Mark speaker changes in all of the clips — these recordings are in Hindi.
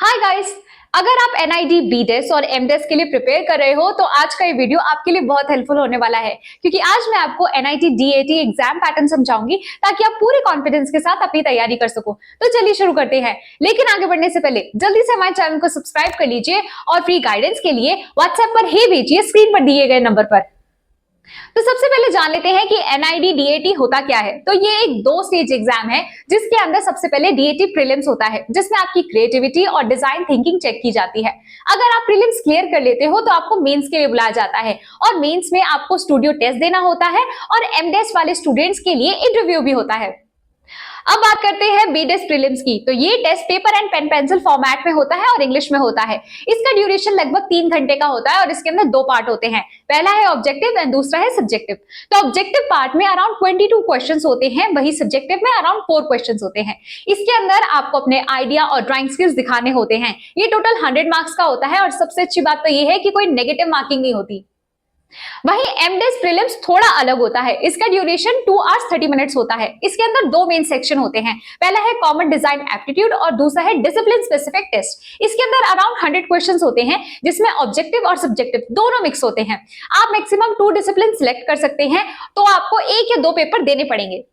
Speaker 1: हाय गाइस, अगर आप एनआईडी बीडेस और एमडेस के लिए प्रिपेयर कर रहे हो तो आज का ये वीडियो आपके लिए बहुत हेल्पफुल होने वाला है, क्योंकि आज मैं आपको एनआईटी डीएटी एग्जाम पैटर्न समझाऊंगी ताकि आप पूरे कॉन्फिडेंस के साथ अपनी तैयारी कर सको। तो चलिए शुरू करते हैं, लेकिन आगे बढ़ने से पहले जल्दी से हमारे चैनल को सब्सक्राइब कर लीजिए और फ्री गाइडेंस के लिए व्हाट्सएप पर हे भेजिए स्क्रीन पर दिए गए नंबर पर। तो सबसे पहले जान लेते हैं कि एनआईडी डीएटी होता क्या है। तो ये एक 2 स्टेज एग्जाम है जिसके अंदर सबसे पहले डीएटी प्रीलिम्स होता है, जिसमें आपकी क्रिएटिविटी और डिजाइन थिंकिंग चेक की जाती है। अगर आप प्रीलिम्स क्लियर कर लेते हो तो आपको मेंस के लिए बुलाया जाता है और मेंस में आपको स्टूडियो टेस्ट देना होता है और एमडेस वाले स्टूडेंट्स के लिए इंटरव्यू भी होता है। अब बात करते हैं बीडेस प्रीलिम्स की। तो ये test paper and pen pencil format में होता है और इंग्लिश में होता है। इसका ड्यूरेशन लगभग 3 घंटे का होता है और इसके अंदर 2 पार्ट होते हैं। पहला है ऑब्जेक्टिव एंड दूसरा है सब्जेक्टिव। तो ऑब्जेक्टिव पार्ट में अराउंड 22 क्वेश्चंस होते हैं, वही सब्जेक्टिव में अराउंड 4 क्वेश्चंस होते हैं। इसके अंदर आपको अपने आइडिया और ड्राइंग स्किल्स दिखाने होते हैं। ये टोटल 100 मार्क्स का होता है और सबसे अच्छी बात तो ये है कि कोई नेगेटिव मार्किंग नहीं होती। वहीं एमडेस प्रीलिम्स थोड़ा अलग होता है। इसका ड्यूरेशन 2 आवर्स 30 मिनट्स होता है। इसके अंदर 2 मेन सेक्शन होते हैं। पहला है कॉमन डिजाइन एप्टीट्यूड और दूसरा है डिसिप्लिन स्पेसिफिक टेस्ट। इसके अंदर अराउंड 100 क्वेश्चंस होते हैं, जिसमें ऑब्जेक्टिव और सब्जेक्टिव दोनों मिक्स होते हैं। आप मैक्सिमम 2 डिसिप्लिन सिलेक्ट कर सकते हैं, तो आपको 1 या 2 पेपर देने पड़ेंगे।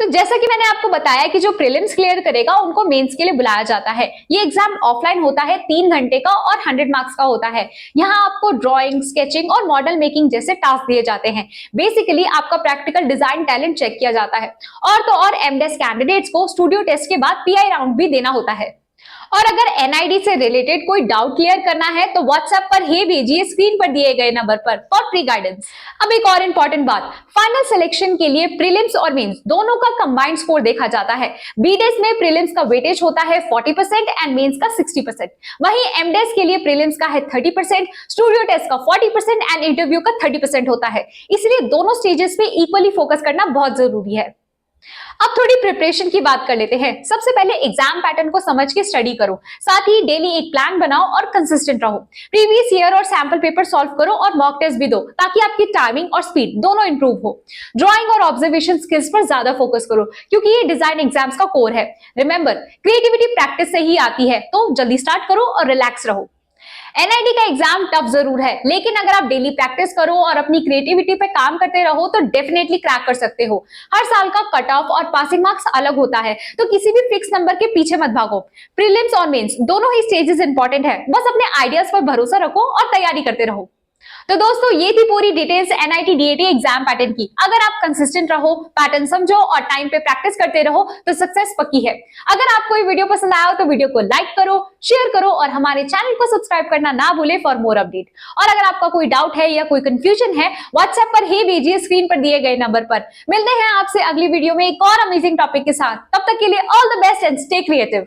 Speaker 1: तो जैसा कि मैंने आपको बताया कि जो प्रीलिम्स क्लियर करेगा उनको मेंस के लिए बुलाया जाता है। ये एग्जाम ऑफलाइन होता है, 3 घंटे का और 100 मार्क्स का होता है। यहाँ आपको ड्राइंग, स्केचिंग और मॉडल मेकिंग जैसे टास्क दिए जाते हैं। बेसिकली आपका प्रैक्टिकल डिजाइन टैलेंट चेक किया जाता है। और तो और एमडेस कैंडिडेट्स को स्टूडियो टेस्ट के बाद पीआई राउंड भी देना होता है। और अगर एनआईडी से रिलेटेड कोई डाउट क्लियर करना है तो व्हाट्सएप पर हे भेजिए स्क्रीन पर दिए गए नंबर पर फॉर फ्री गाइडेंस। अब एक और इंपॉर्टेंट बात, फाइनल सिलेक्शन के लिए प्रीलिम्स और मेंस दोनों का कंबाइंड स्कोर देखा जाता है। बीडेस में प्रीलिम्स का वेटेज होता है 40% एंड मेंस का 60%। वहीं एमडेस के लिए प्रीलिम्स का है 30%, स्टूडियो टेस्ट का 40% एंड इंटरव्यू का 30% होता है। इसलिए दोनों स्टेजेस पे इक्वली फोकस करना बहुत जरूरी है। अब थोड़ी प्रिपरेशन की बात कर लेते हैं। सबसे पहले एग्जाम पैटर्न को समझ के स्टडी करो, साथ ही डेली एक प्लान बनाओ और कंसिस्टेंट रहो। प्रीवियस ईयर और सैंपल पेपर सॉल्व करो और मॉक टेस्ट भी दो, ताकि आपकी टाइमिंग और स्पीड दोनों इंप्रूव हो। ड्राइंग और ऑब्जर्वेशन स्किल्स पर ज्यादा फोकस करो, क्योंकि ये डिजाइन एग्जाम्स का कोर है। रिमेंबर, क्रिएटिविटी प्रैक्टिस से ही आती है, तो जल्दी स्टार्ट करो और रिलैक्स रहो। एनआईडी का एग्जाम टफ जरूर है, लेकिन अगर आप डेली प्रैक्टिस करो और अपनी क्रिएटिविटी पे काम करते रहो तो डेफिनेटली क्रैक कर सकते हो। हर साल का कट ऑफ और पासिंग मार्क्स अलग होता है, तो किसी भी फिक्स नंबर के पीछे मत भागो। प्रीलिम्स और मेंस दोनों ही स्टेजेस इंपॉर्टेंट है, बस अपने आइडियाज पर भरोसा रखो और तैयारी करते रहो। तो दोस्तों, ये थी पूरी details NIT DAT exam pattern की। अगर आप कंसिस्टेंट रहो, पैटर्न समझो और टाइम पे प्रैक्टिस करते रहो तो सक्सेस पक्की है। अगर आपको ये वीडियो पसंद आया हो तो वीडियो को लाइक करो, शेयर करो और हमारे चैनल को सब्सक्राइब करना ना भूले फॉर मोर अपडेट। और अगर आपका कोई डाउट है या कोई कंफ्यूजन है, व्हाट्सएप पर ही भेजिए स्क्रीन पर दिए गए नंबर पर। मिलते हैं आपसे अगली वीडियो में एक और अमेजिंग टॉपिक के साथ। तब तक के लिए all the best and stay creative.